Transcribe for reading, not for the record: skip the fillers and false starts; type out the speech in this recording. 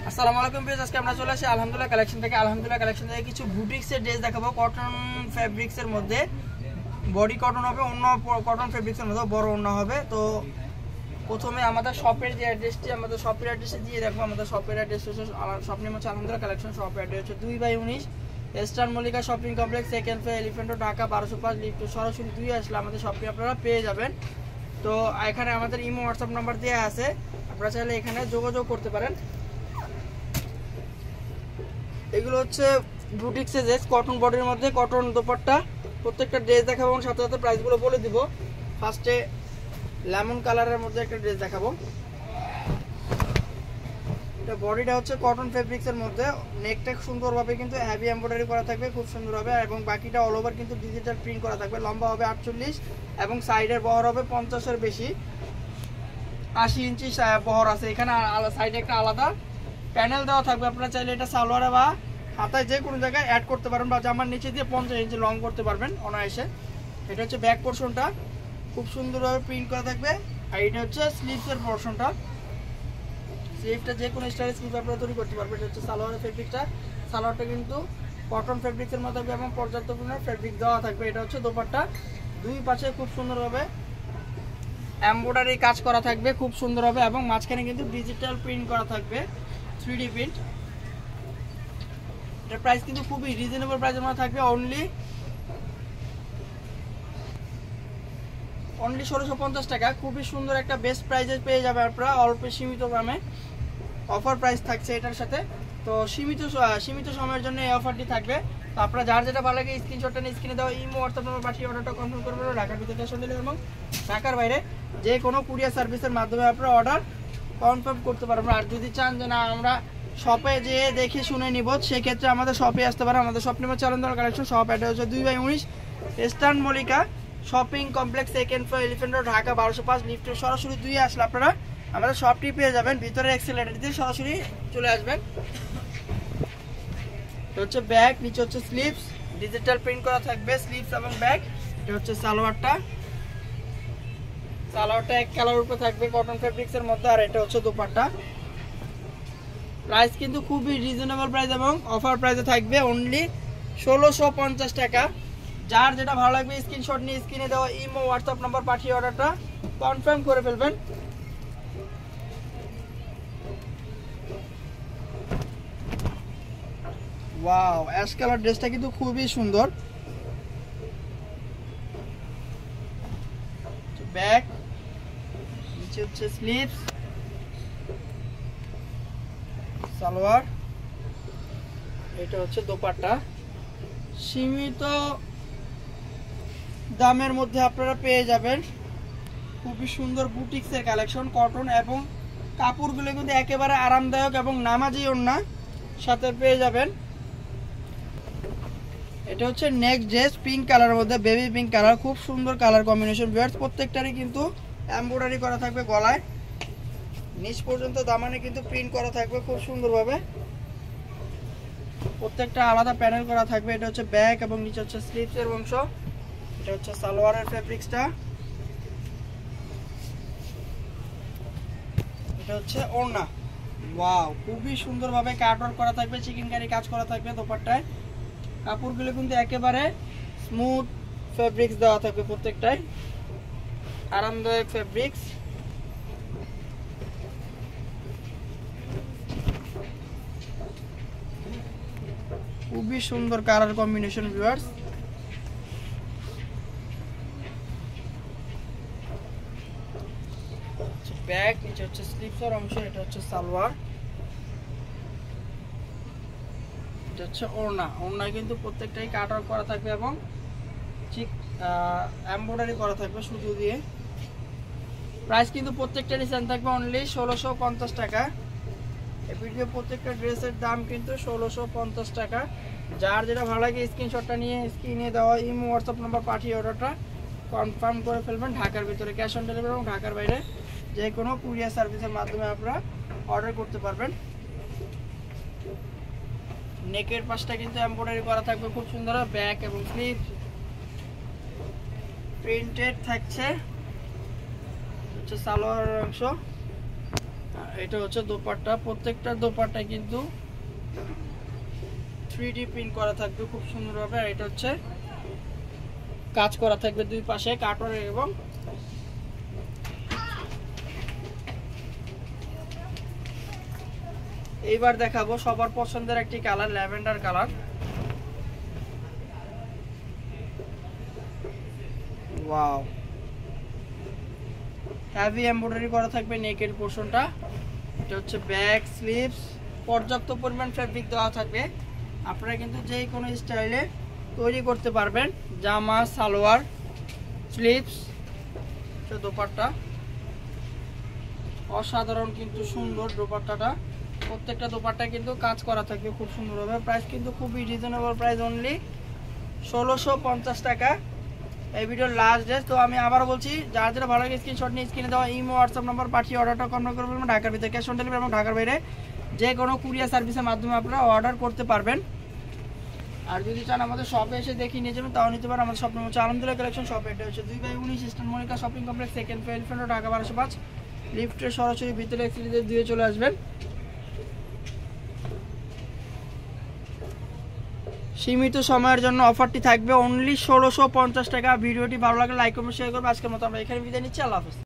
আসসালামু আলাইকুম ভিউয়ার্স, আজকে আমরা চলে আসি আলহামদুলিল্লাহ কালেকশন থেকে কিছু বুটিক্সের ড্রেস দেখাবো। কটন ফেব্রিক্সের মধ্যে বডি কটন হবে, অন্য কটন ফেব্রিক্সের মধ্যে বড় অন্য হবে। তো প্রথমে আমাদের শপের যে অ্যাড্রেসটি, আমাদের শপের অ্যাড্রেসে দিয়ে দেখবো। আমাদের শপের অ্যাড্রেস হচ্ছে শপ নেম হচ্ছে আলহামদুলিল্লাহ কালেকশন। শপের অ্যাড্রেস হচ্ছে 2/19 eastern Mallika shopping complex, second floor, elephant road, Dhaka 1205। Lift সরাসরি 2 আসলে আমাদের শপটি আপনারা পেয়ে যাবেন। তো এখানে আমাদের ইমো হোয়াটসঅ্যাপ নাম্বার দেওয়া আছে, আপনারা চাইলে এখানে যোগাযোগ করতে পারেন। এগুলো হচ্ছে বুটিক্সের ড্রেস, কটন বডির মধ্যে কটন দোপাট্টা। প্রত্যেকটা ড্রেস দেখাবো এবং সাথে সাথে প্রাইসগুলো বলে দিব। ফার্স্টে লেমন কালারের মধ্যে একটা ড্রেস দেখাবো। এটা বডিটা হচ্ছে কটন ফেব্রিক্সের মধ্যে, নেকটা সুন্দরভাবে কিন্তু হেভি এমব্রয়ডারি করা থাকবে, খুব সুন্দর হবে। এবং বাকিটা অল ওভার কিন্তু ডিজিটাল প্রিন্ট করা থাকবে। লম্বা হবে 48 এবং সাইডের বহর হবে 50-এর বেশি, 80 ইঞ্চি বহর আছে। এখানে সাইডে একটা আলাদা প্যানেল দেওয়া থাকবে। আপনারা চাইলে এটা সালোয়ারে বা হাতায় যে কোনো জায়গায় অ্যাড করতে পারবেন, বা জামার নিচে দিয়ে 50 ইঞ্চি লং করতে পারবেন অনায়াসে। এটা হচ্ছে ব্যাক পোর্শনটা, খুব সুন্দরভাবে প্রিন্ট করা থাকবে। আর এটা হচ্ছে স্লিভসের পোর্শনটা, স্লিভটা যে কোনো স্টাইল স্লিভ আপনারা তৈরি করতে পারবেন। এটা হচ্ছে সালোয়ারের ফেব্রিকটা। সালোয়ারটা কিন্তু কটন ফেব্রিক্সের মধ্যে থাকবে এবং পর্যাপ্ত পরিমাণে ফেব্রিক দেওয়া থাকবে। এটা হচ্ছে দোপাট্টা, দুই পাশে খুব সুন্দরভাবে এমব্রয়ডারি কাজ করা থাকবে, খুব সুন্দর হবে। এবং মাঝখানে কিন্তু ডিজিটাল প্রিন্ট করা থাকবে, 3D প্রিন্ট। এটার প্রাইস কিন্তু খুবই রিজনেবল প্রাইসের মধ্যে থাকবে, অনলি 1650 টাকা। খুবই সুন্দর একটা বেস্ট প্রাইসে পেয়ে যাবে আপনারা, অল্প সীমিত দামে অফার প্রাইস থাকছে এটার সাথে। তো সীমিত সময়ের জন্য এই অফারটি থাকবে। তো আপনারা যার যেটা ভালো লাগে স্ক্রিনশটটা নিয়ে স্ক্রিনে দেওয়া ইমো হোয়াটসঅ্যাপ নাম্বার পাঠিয়ে অর্ডারটা কনফার্ম করবেন। ঢাকার ভিতরে ক্যাশ অন ডেলিভারি এবং ঢাকার বাইরে যে কোনো কুরিয়ার সার্ভিসের মাধ্যমে আপনারা অর্ডার কনফার্ম করতে পারবেন। আর যদি চান যে না আমরা শপে যেয়ে দেখে শুনে নিব, সেক্ষেত্রে আমাদের শপে আসতে পারে। আমাদের শপ নেম হচ্ছে আলহামদুলিল্লাহ কালেকশন। শপ অ্যাড্রেস হচ্ছে 2/19 eastern Mallika shopping complex, second floor, elephant road, Dhaka 1205। লিফটে সরাসরি 2 আসলে আপনারা আমাদের শপটি পেয়ে যাবেন। ভিতরে এক্সেলেটার দিয়ে সরাসরি চলে আসবেন। এটা হচ্ছে ব্যাক, নিচে হচ্ছে স্লিভস, ডিজিটাল প্রিন্ট করা থাকবে স্লিভস এবং ব্যাক। এটা হচ্ছে সালোয়ারটা এক কালার উপরে থাকবে কটন ফেব্রিক্সের মধ্যে। আর এটা হচ্ছে দোপাট্টা। প্রাইস কিন্তু খুবই রিজনেবল প্রাইস এবং অফার প্রাইসে থাকবে, অনলি 1650 টাকা। যার যেটা ভালো লাগবে স্ক্রিনশট নিয়ে স্ক্রিনে দেওয়া ইমো হোয়াটসঅ্যাপ নাম্বার পাঠিয়ে অর্ডারটা কনফার্ম করে ফেলবেন। ওয়াও, অ্যাশ কালার ড্রেসটা কিন্তু খুবই সুন্দর। ব্যাক, নিচে হচ্ছে স্লিভস, সালোয়ার, এটা হচ্ছে দোপাট্টা। সীমিত দামের মধ্যে আপনারা পেয়ে যাবেন খুবই সুন্দর বুটিক্সের কালেকশন। কটন এবং কাপড়গুলো কিন্তু একেবারে আরামদায়ক এবং নামাজি ওড়না সাথে পেয়ে যাবেন। এটা হচ্ছে নেক্সট ড্রেস, পিঙ্ক কালারের মধ্যে, বেবি পিঙ্ক কালার, খুব সুন্দর কালার কম্বিনেশন। ভিউয়ার্স প্রত্যেকটারই কিন্তু এমব্রয়ডারি করা থাকবে গলায়, নিচ পর্যন্ত দামানে কিন্তু প্রিন্ট করা থাকবে খুব সুন্দরভাবে। প্রত্যেকটা আলাদা প্যানেল করা থাকবে। এটা হচ্ছে ব্যাক এবং নিচে হচ্ছে স্লিভসের অংশ। এটা হচ্ছে সালোয়ারের ফেব্রিক্সটা। এটা হচ্ছে ওড়না। ওয়াও, খুবই সুন্দরভাবে কাটওয়ার্ক করা থাকবে, চিকেন কারি কাজ করা থাকবে দোপাট্টায়। কাপড়গুলো কিন্তু একেবারে স্মুথ ফেব্রিক্স দেওয়া থাকবে, প্রত্যেকটাই আরামদায়ক ফেব্রিক্স। খুবই সুন্দর কালার কম্বিনেশন ভিউয়ার্স। ব্যাক, নিচে হচ্ছে স্লিভসের অংশ। এটা হচ্ছে সালোয়ার, এটা হচ্ছে ওড়না কিন্তু প্রত্যেকটাই কাটওয়ার্ক করা থাকবে এবং ঠিক এমব্রয়ডারি করা থাকবে সুতো দিয়ে। প্রাইস কিন্তু প্রত্যেকটারই সেম থাকবে, অনলি 1650 টাকা। এই ভিডিও প্রত্যেকটা ড্রেসের দাম কিন্তু 1650 টাকা। যার যেটা ভালো লাগে স্ক্রিনশটটা নিয়ে স্ক্রিনে দেওয়া ইমো হোয়াটসঅ্যাপ নাম্বার পাঠিয়ে অর্ডারটা কনফার্ম করে ফেলবেন। ঢাকার ভিতরে ক্যাশ অন ডেলিভারি এবং ঢাকার বাইরে যে কোনো কুরিয়ার সার্ভিসের মাধ্যমে আপনারা অর্ডার করতে পারবেন। নেকের পাশটা কিন্তু এমব্রয়ডারি করা থাকবে খুব সুন্দর। ব্যাক এবং স্লিভ প্রিন্টেড থাকছে, হচ্ছে সালোয়ারের অংশ। এটা হচ্ছে দোপাট্টা, প্রত্যেকটা দোপাট্টায় কিন্তু 3D প্রিন্ট করা থাকবে খুব সুন্দরভাবে। আর এটা হচ্ছে কাজ করা থাকবে দুই পাশে কাটওয়ার্ক। এবং এইবার দেখাবো সবার পছন্দের একটি colour, lavender colour. Wow, heavy embroidery করা থাকবে নেকের পোর্শনটা। এটা হচ্ছে ব্যাক, স্লিভস, পর্যাপ্ত পরিমাণ ফেব্রিক দেওয়া থাকবে। আপনারা কিন্তু যে কোনো স্টাইলে তৈরি করতে পারবেন, জামা, সালোয়ার, স্লিভস। দোপাট্টা অসাধারণ কিন্তু সুন্দর দোপাট্টাটা, প্রত্যেকটা দোপাট্টা কিন্তু কাজ করা থাকবে খুব সুন্দরভাবে। প্রাইস কিন্তু খুবই রিজনেবল প্রাইস, অনলি 1650 টাকা। এই ভিডিওর লাস্ট ডেট। তো আমি আবার বলছি, যার যেটা ভালো লাগে স্ক্রিনশট নিয়ে স্ক্রিনে দেওয়া ইমো হোয়াটসঅ্যাপ নাম্বার পাঠিয়ে অর্ডারটা কনফার্ম করে ফেলবেন। ঢাকার ভিতরে ক্যাশ অন ডেলিভারি এবং ঢাকার বাইরে যে কোনো কুরিয়ার সার্ভিসের মাধ্যমে আপনারা অর্ডার করতে পারবেন। আর যদি চান আমাদের শপে এসে দেখে নিয়ে যাবেন তাও নিতে পারেন। আমাদের শপ নাম হচ্ছে আলহামদুলিল্লাহ কালেকশন। শপ এটা হচ্ছে 2/19 eastern Monica shopping complex, second floor, elephant road, Dhaka 1205। লিফটে সরাসরি ভিতরে এক্সিলিতে দিয়ে চলে আসবেন। সীমিত সময়ের জন্য অফারটি থাকবে অনলি 1650 টাকা। ভিডিওটি ভালো লাগলে লাইক কমেন্ট শেয়ার করবেন। আজকের মতো আমরা এখানে বিদায় নিচ্ছি। আল্লাহ হাফেজ।